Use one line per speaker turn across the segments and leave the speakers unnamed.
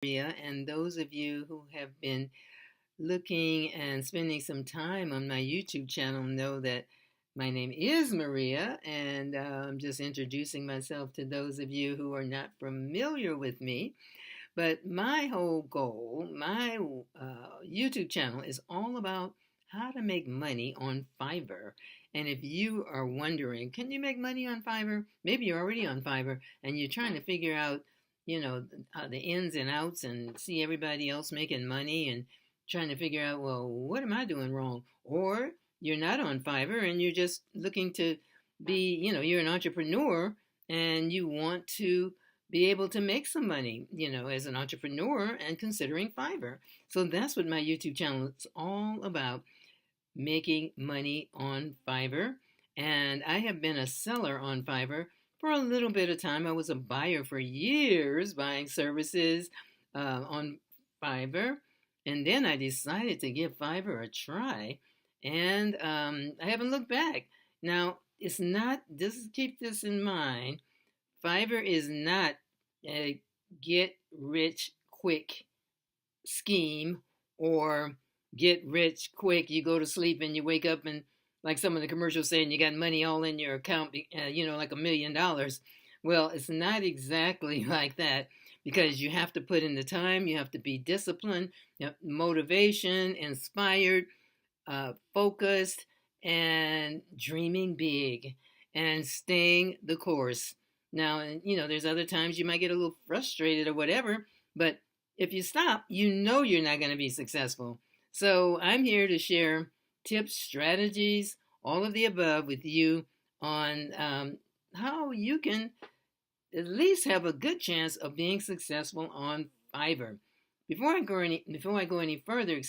Maria, and those of you who have been looking and spending some time on my YouTube channel know that my name is Maria, and I'm just introducing myself to those of you who are not familiar with me. But my whole goal, my YouTube channel is all about how to make money on Fiverr. And if you are wondering, can you make money on Fiverr? Maybe you're already on Fiverr and you're trying to figure out, the ins and outs and see everybody else making money and trying to figure out, well, what am I doing wrong? Or you're not on Fiverr and you're just looking to be, you're an entrepreneur and you want to be able to make some money, as an entrepreneur and considering Fiverr. So that's what my YouTube channel is all about, making money on Fiverr. And I have been a seller on Fiverr for a little bit of time. I was a buyer for years, buying services on Fiverr. And then I decided to give Fiverr a try. And I haven't looked back. Now, it's not, just keep this in mind. Fiverr is not a get rich quick scheme or get rich quick. You go to sleep and you wake up and, like some of the commercials saying, you got money all in your account, like $1 million. Well, it's not exactly like that, because you have to put in the time, you have to be disciplined, motivation, inspired, focused, and dreaming big and staying the course. Now, there's other times you might get a little frustrated or whatever, but if you stop, you're not going to be successful. So I'm here to share tips, strategies, all of the above with you on how you can at least have a good chance of being successful on Fiverr. Before I go any further,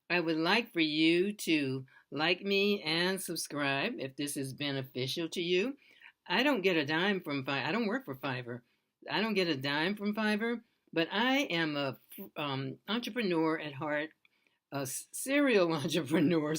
I would like for you to like me and subscribe if this is beneficial to you. I don't get a dime from Fiverr. I don't work for Fiverr. I don't get a dime from Fiverr, but I am a entrepreneur at heart, a serial entrepreneur,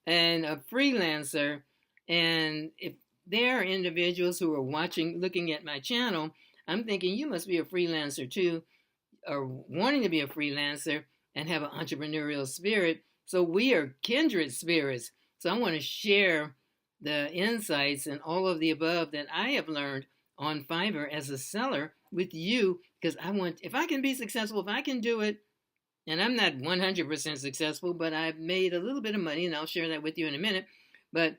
and a freelancer. And if there are individuals who are looking at my channel, I'm thinking you must be a freelancer too, or wanting to be a freelancer and have an entrepreneurial spirit. So we are kindred spirits. So I want to share the insights and all of the above that I have learned on Fiverr as a seller with you, because if I can be successful, if I can do it, and I'm not 100% successful, but I've made a little bit of money, and I'll share that with you in a minute. But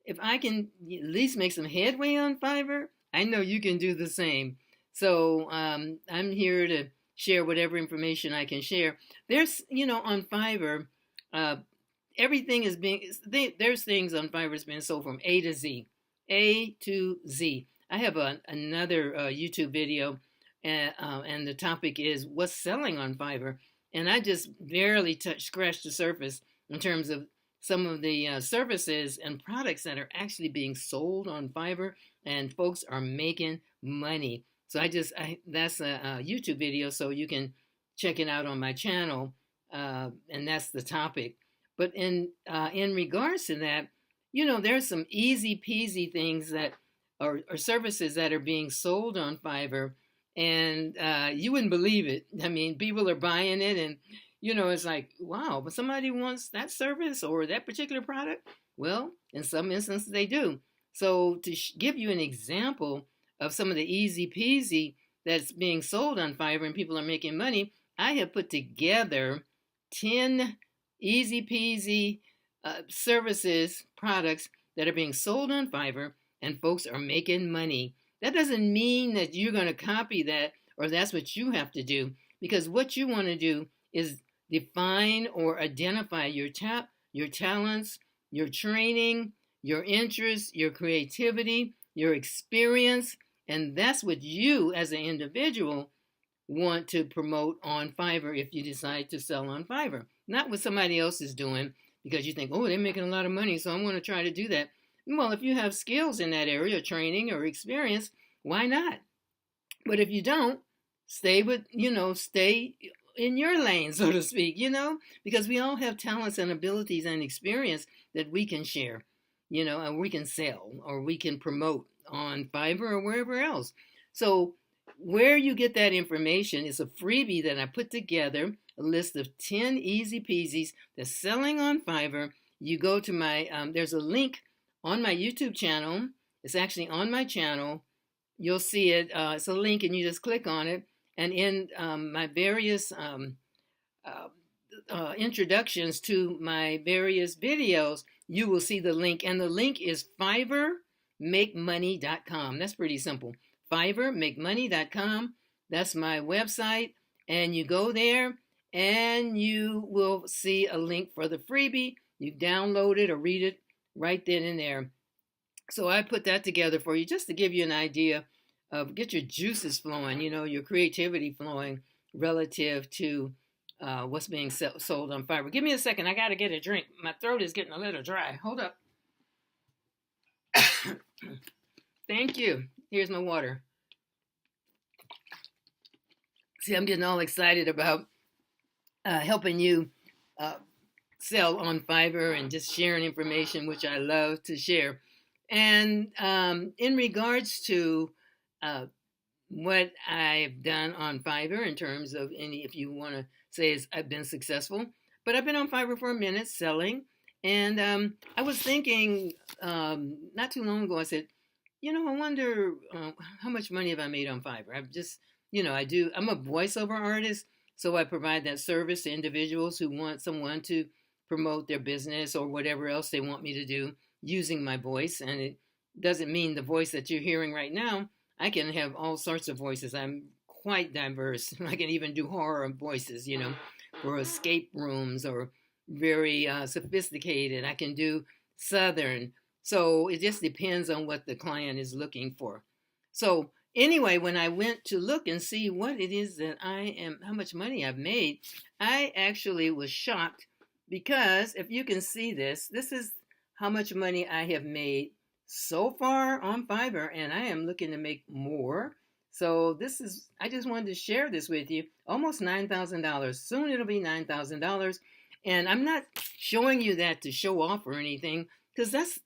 if I can at least make some headway on Fiverr, I know you can do the same. So I'm here to share whatever information I can share. There's, on Fiverr, everything is there's things on Fiverr that's being sold from A to Z. A to Z. I have another YouTube video, and the topic is what's selling on Fiverr. And I just barely scratched the surface in terms of some of the services and products that are actually being sold on Fiverr, and folks are making money. So that's a YouTube video, so you can check it out on my channel, and that's the topic. But in regards to that, there's some easy peasy things that are services that are being sold on Fiverr, and you wouldn't believe it. I mean, people are buying it, and it's like, wow, but somebody wants that service or that particular product. Well, in some instances they do. So to give you an example of some of the easy peasy that's being sold on Fiverr and people are making money, I have put together 10 easy peasy services, products that are being sold on Fiverr and folks are making money. That doesn't mean that you're going to copy that or that's what you have to do, because what you want to do is define or identify your talents, your training, your interests, your creativity, your experience, and that's what you as an individual want to promote on Fiverr if you decide to sell on Fiverr. Not what somebody else is doing because you think, oh, they're making a lot of money, so I'm going to try to do that. Well, if you have skills in that area, training or experience, why not? But if you don't, stay in your lane, so to speak, because we all have talents and abilities and experience that we can share, and we can sell or we can promote on Fiverr or wherever else. So where you get that information is a freebie that I put together, a list of 10 easy peasies that's selling on Fiverr. You go to my, there's a link on my YouTube channel. It's actually on my channel. You'll see it. It's a link and you just click on it. And in my various introductions to my various videos, you will see the link. And the link is FIVERRMakeMoney.com. That's pretty simple. FIVERRMakeMoney.com. That's my website. And you go there and you will see a link for the freebie. You download it or read it right then and there. So I put that together for you just to give you an idea of get your juices flowing, your creativity flowing relative to what's being sold on Fiverr. Give me a second. I got to get a drink. My throat is getting a little dry. Hold up. Thank you. Here's my water. See, I'm getting all excited about helping you sell on Fiverr and just sharing information, which I love to share. And in regards to what I've done on Fiverr in terms of if you want to say I've been successful, but I've been on Fiverr for a minute selling. And I was thinking not too long ago, I said, I wonder how much money have I made on Fiverr? I've just, I'm a voiceover artist. So I provide that service to individuals who want someone to promote their business or whatever else they want me to do using my voice. And it doesn't mean the voice that you're hearing right now. I can have all sorts of voices. I'm quite diverse. I can even do horror voices, for escape rooms or very sophisticated. I can do Southern. So it just depends on what the client is looking for. So anyway, when I went to look and see what it is that how much money I've made, I actually was shocked because if you can see this is how much money I have made so far on Fiverr, and I am looking to make more. So I just wanted to share this with you. Almost $9,000. Soon it'll be $9,000. And I'm not showing you that to show off or anything, because that's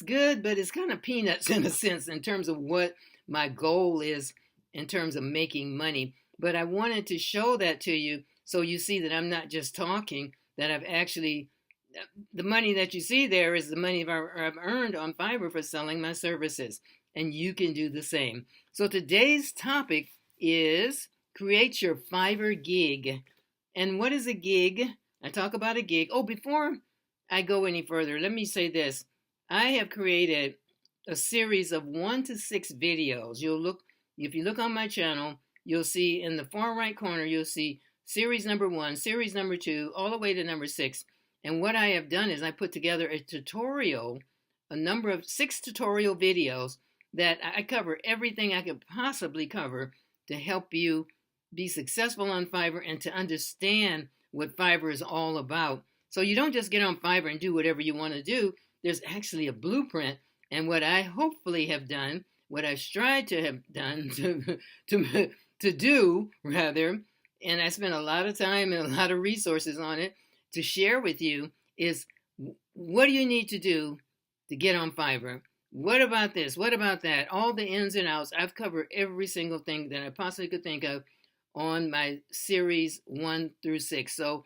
good, but it's kind of peanuts in a sense in terms of what my goal is in terms of making money. But I wanted to show that to you so you see that I'm not just talking, that I've actually, the money that you see there is the money I've earned on Fiverr for selling my services. And you can do the same. So today's topic is create your Fiverr gig. And what is a gig? I talk about a gig. Oh, before I go any further, let me say this. I have created a series of 1 to 6 videos. If you look on my channel, you'll see in the far right corner, you'll see series number 1, series number 2, all the way to number 6. And what I have done is I put together a number of 6 tutorial videos that I cover everything I could possibly cover to help you be successful on Fiverr and to understand what Fiverr is all about. So you don't just get on Fiverr and do whatever you want to do. There's actually a blueprint. And what I hopefully have done, what I've tried to have done to do rather, and I spent a lot of time and a lot of resources on it to share with you, is what do you need to do to get on Fiverr? What about this? What about that? All the ins and outs. I've covered every single thing that I possibly could think of on my series 1 through 6. So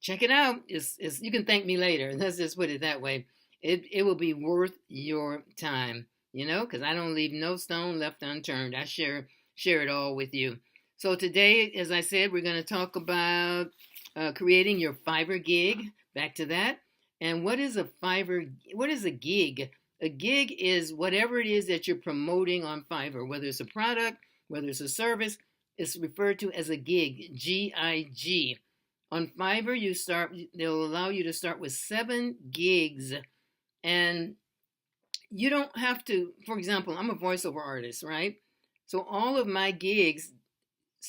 check it out. You can thank me later. Let's just put it that way. It will be worth your time, because I don't leave no stone left unturned. I share it all with you. So today, as I said, we're going to talk about creating your Fiverr gig. Back to that. And what is a gig? A gig is whatever it is that you're promoting on Fiverr, whether it's a product, whether it's a service, it's referred to as a gig, G-I-G. On Fiverr, they'll allow you to start with 7 gigs. And you don't have to, for example, I'm a voiceover artist, right? So all of my gigs,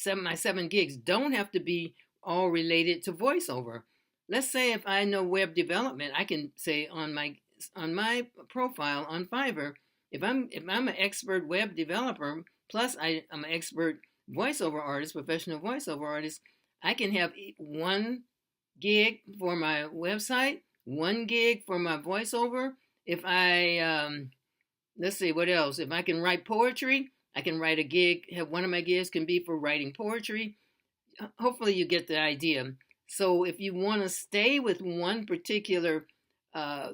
my 7 gigs, don't have to be all related to voiceover. Let's say if I know web development, I can say on my profile on Fiverr, if I'm an expert web developer, plus I'm an expert voiceover artist, professional voiceover artist, I can have 1 gig for my website, 1 gig for my voiceover. If I let's see, what else? If I can write poetry, I can write a gig. One of my gigs can be for writing poetry. Hopefully you get the idea. So if you want to stay with one particular uh,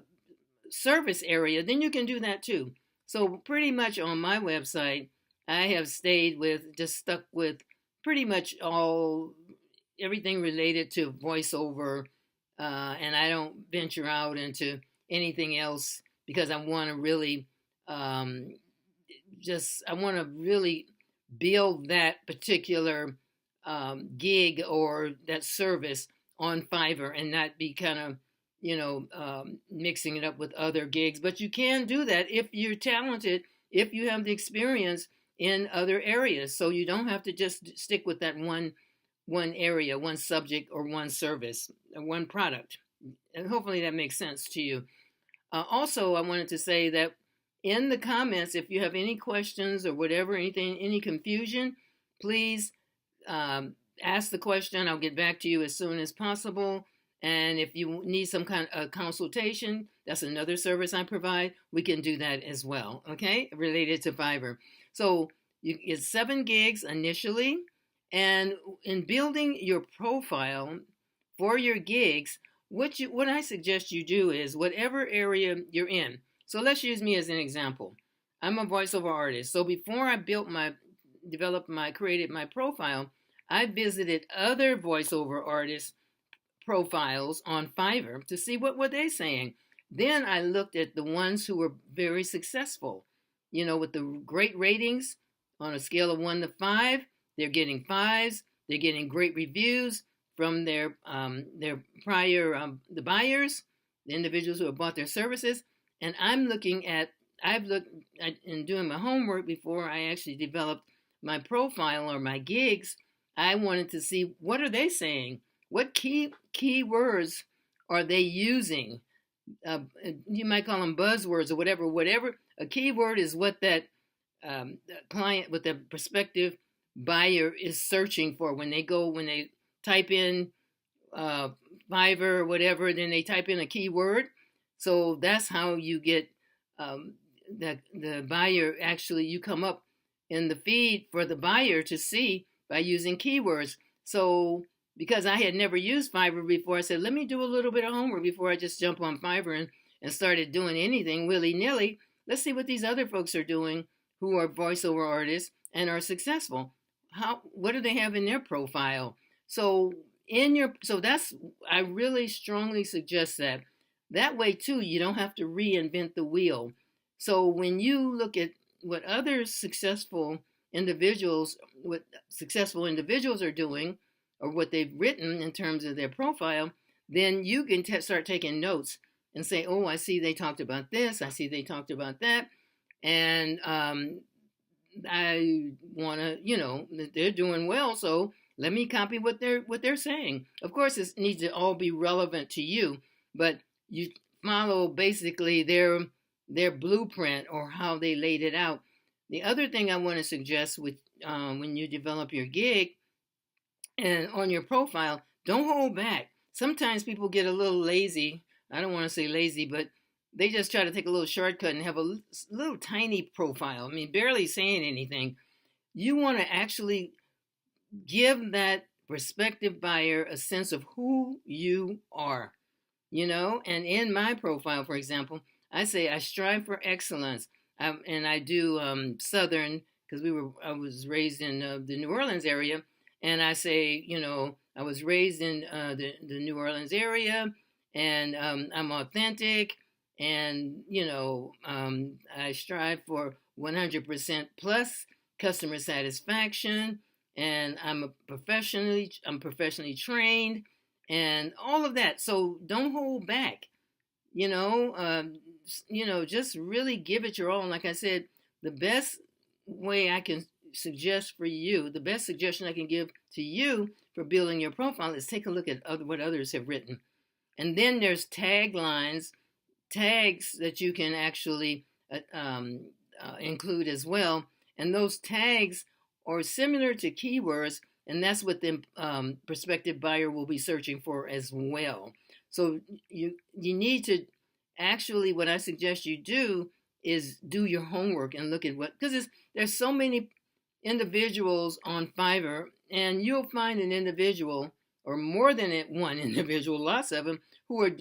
service area, then you can do that too. So pretty much on my website, I have just stuck with pretty much everything related to voiceover, and I don't venture out into anything else because I want to really um, I want to really build that particular gig or that service on Fiverr and not be kind of, mixing it up with other gigs. But you can do that if you're talented, if you have the experience in other areas. So you don't have to just stick with that one area, one subject, or one service, or one product. And hopefully that makes sense to you. Also, I wanted to say that in the comments, if you have any questions or whatever, any confusion, please ask the question. I'll get back to you as soon as possible. And if you need some kind of consultation, that's another service I provide. We can do that as well, okay, related to Fiverr. So it's 7 gigs initially. And in building your profile for your gigs, what I suggest you do is whatever area you're in. So let's use me as an example. I'm a voiceover artist. So before I created my profile, I visited other voiceover artists' profiles on Fiverr to see what they're saying. Then I looked at the ones who were very successful, with the great ratings on a scale of 1 to 5. They're getting 5s. They're getting great reviews from their prior the buyers, the individuals who have bought their services. And I've looked in doing my homework before I actually developed my profile or my gigs. I wanted to see what are they saying. What key words are they using? You might call them buzzwords or whatever. Whatever a keyword is, what that client, what the prospective buyer is searching for when they type in Fiverr or whatever. Then they type in a keyword. So that's how you get the buyer. Actually, you come up in the feed for the buyer to see by using keywords. So because I had never used Fiverr before, I said, let me do a little bit of homework before I just jump on Fiverr and started doing anything willy-nilly. Let's see what these other folks are doing who are voiceover artists and are successful. What do they have in their profile? So I really strongly suggest that. That way too, you don't have to reinvent the wheel. So when you look at what other successful individuals are doing, or what they've written in terms of their profile, then you can start taking notes and say, oh, I see they talked about this. I see they talked about that. And I want to, they're doing well. So let me copy what they're saying. Of course, it needs to all be relevant to you, but you follow basically their blueprint or how they laid it out. The other thing I want to suggest when you develop your gig and on your profile, don't hold back. Sometimes people get a little lazy. I don't want to say lazy, but they just try to take a little shortcut and have a little tiny profile. I mean, barely saying anything. You want to actually give that prospective buyer a sense of who you are, and in my profile, for example, I say I strive for excellence, and I do Southern because I was raised in the New Orleans area. And I say, I was raised in the New Orleans area, and I'm authentic, and, I strive for 100% plus customer satisfaction, and I'm professionally trained, and all of that. So don't hold back, just really give it your all. And like I said, the best way I can suggest for you, the best suggestion I can give to you for building your profile is take a look at what others have written. And then there's tags that you can actually include as well. And those tags are similar to keywords, and that's what the prospective buyer will be searching for as well. So you need to actually, what I suggest you do is do your homework and look at what, because there's so many individuals on Fiverr, and you'll find an individual or more than one individual, lots of them, who are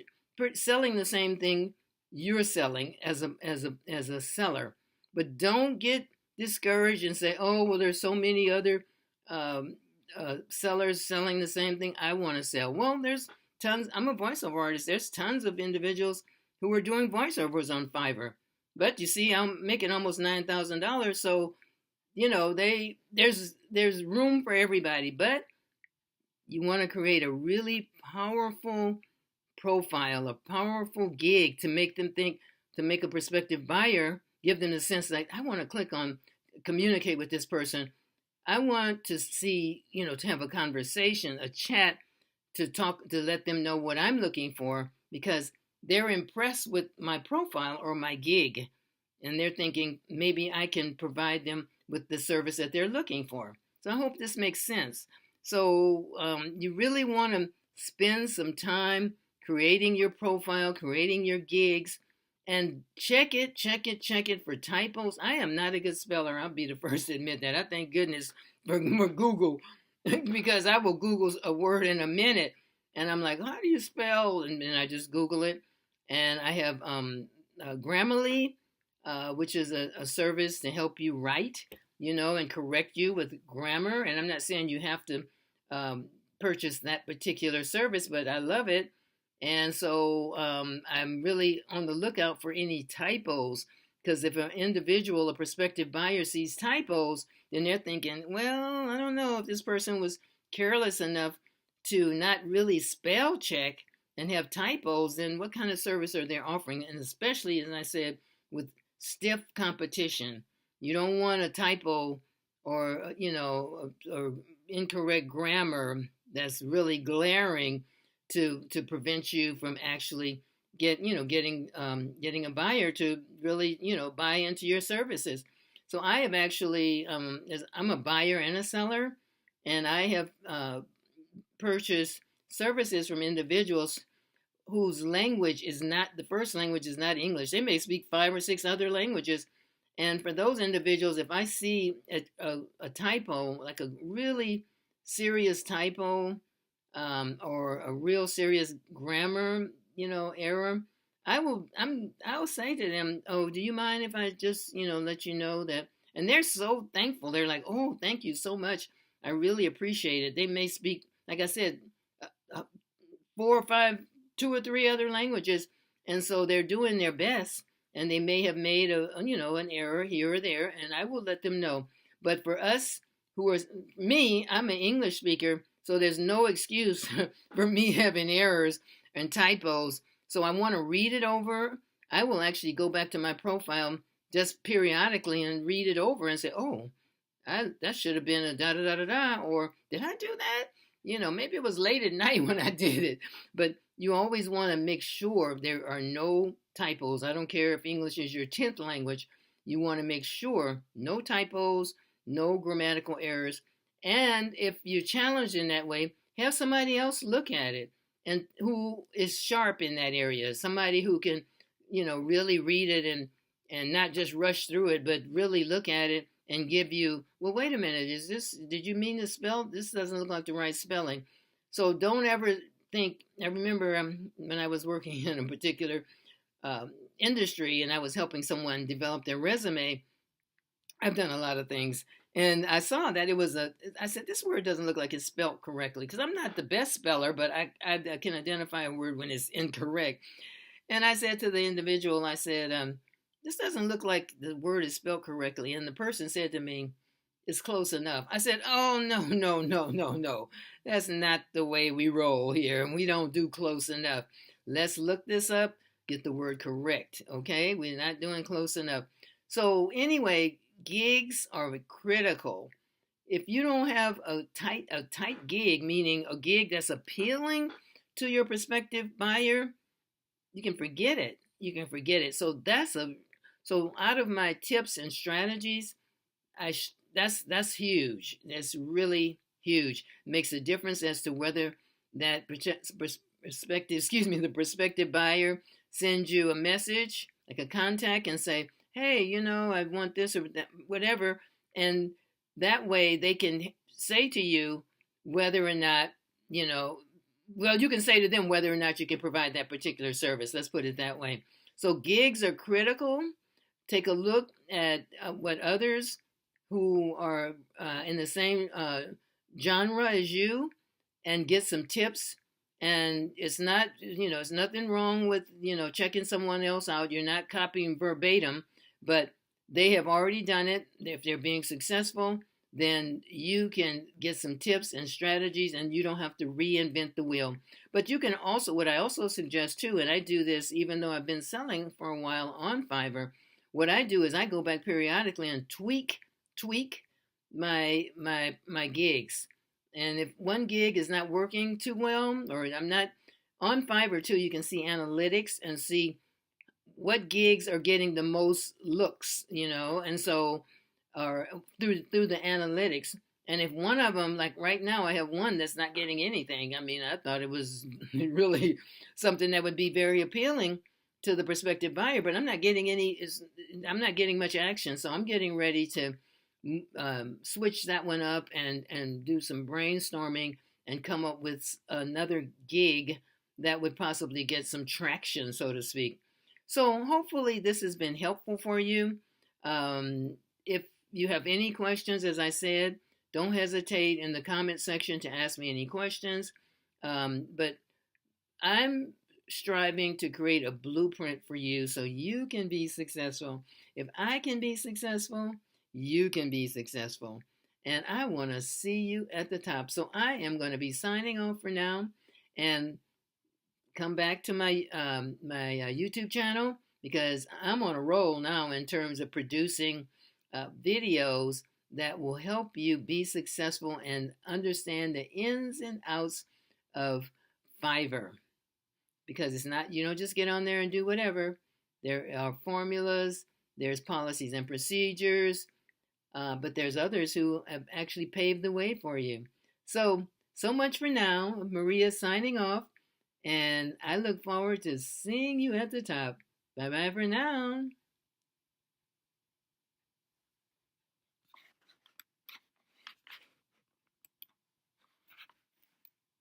selling the same thing you're selling as a seller. But don't get discouraged and say, oh, well, there's so many other sellers selling the same thing I want to sell. Well, there's tons. I'm a voiceover artist. There's tons of individuals who are doing voiceovers on Fiverr. But you see, I'm making almost $9,000. So, there's room for everybody. But you want to create a really powerful profile, a powerful gig to make them think, to make a prospective buyer, give them the sense like, I want to click on, communicate with this person. I want to see, to have a conversation, a chat, to talk, to let them know what I'm looking for, because they're impressed with my profile or my gig, and they're thinking maybe I can provide them with the service that they're looking for. So I hope this makes sense. So you really want to spend some time creating your profile, creating your gigs, and check it for typos. I am not a good speller. I'll be the first to admit that. I thank goodness for Google, because I will Google a word in a minute, and I'm like, how do you spell? And then I just Google it. And I have Grammarly, which is a service to help you write, and correct you with grammar. And I'm not saying you have to purchase that particular service, but I love it. And so I'm really on the lookout for any typos, because if an individual, a prospective buyer, sees typos, then they're thinking, well, I don't know if this person was careless enough to not really spell check and have typos, then what kind of service are they offering? And especially, as I said, with stiff competition, you don't want a typo or, or incorrect grammar that's really glaring to prevent you from actually getting a buyer to really, buy into your services. So I have actually, I'm a buyer and a seller, and I have purchased services from individuals whose language is not, the first language is not English. They may speak 5 or 6 other languages. And for those individuals, if I see a typo, like a really serious typo, or a real serious grammar, error, I'll say to them, oh, do you mind if I just, let you know that? And they're so thankful. They're like, oh, thank you so much. I really appreciate it. They may speak, like I said, 4 or 5, 2 or 3 other languages. And so they're doing their best, and they may have made an error here or there, and I will let them know. But for us I'm an English speaker, so there's no excuse for me having errors and typos. So I want to read it over. I will actually go back to my profile just periodically and read it over and say, oh, that should have been a da-da-da-da-da, or did I do that? Maybe it was late at night when I did it. But you always want to make sure there are no typos. I don't care if English is your 10th language. You want to make sure no typos, no grammatical errors. And if you're challenged in that way, have somebody else look at it and who is sharp in that area. Somebody who can, really read it and not just rush through it, but really look at it and give you, well, wait a minute, did you mean to spell? This doesn't look like the right spelling. So don't ever think, I remember when I was working in a particular industry and I was helping someone develop their resume. I've done a lot of things. And I saw that I said, this word doesn't look like it's spelled correctly, because I'm not the best speller, but I can identify a word when it's incorrect. And I said to the individual, I said, this doesn't look like the word is spelled correctly. And the person said to me, it's close enough. I said, oh, no. That's not the way we roll here. And we don't do close enough. Let's look this up, get the word correct. Okay, we're not doing close enough. So anyway, gigs are critical. If you don't have a tight gig, meaning a gig that's appealing to your prospective buyer, you can forget it. So out of my tips and strategies, that's huge. That's really huge. It makes a difference as to whether that the prospective buyer sends you a message, like a contact, and say, hey, I want this or that, whatever. And that way they can say to you whether or not, you know, well, you can say to them whether or not you can provide that particular service. Let's put it that way. So gigs are critical. Take a look at what others who are in the same genre as you and get some tips. And it's not, it's nothing wrong with, checking someone else out. You're not copying verbatim, but they have already done it. If they're being successful, then you can get some tips and strategies and you don't have to reinvent the wheel. But you can also, what I also suggest too, and I do this even though I've been selling for a while on Fiverr, what I do is I go back periodically and tweak my gigs. And if one gig is not working too well, or I'm not on Fiverr too, you can see analytics and see what gigs are getting the most looks, and so, or through the analytics. And if one of them, like right now, I have one that's not getting anything. I mean, I thought it was really something that would be very appealing to the prospective buyer, but I'm not getting I'm not getting much action. So I'm getting ready to switch that one up and do some brainstorming and come up with another gig that would possibly get some traction, so to speak. So hopefully this has been helpful for you. If you have any questions, as I said, don't hesitate in the comment section to ask me any questions. But I'm striving to create a blueprint for you so you can be successful. If I can be successful, you can be successful. And I want to see you at the top. So I am going to be signing off for now and come back to my YouTube channel because I'm on a roll now in terms of producing videos that will help you be successful and understand the ins and outs of Fiverr. Because it's not, you don't just get on there and do whatever. There are formulas, there's policies and procedures, but there's others who have actually paved the way for you. So much for now. Maria signing off, and I look forward to seeing you at the top. Bye-bye for now.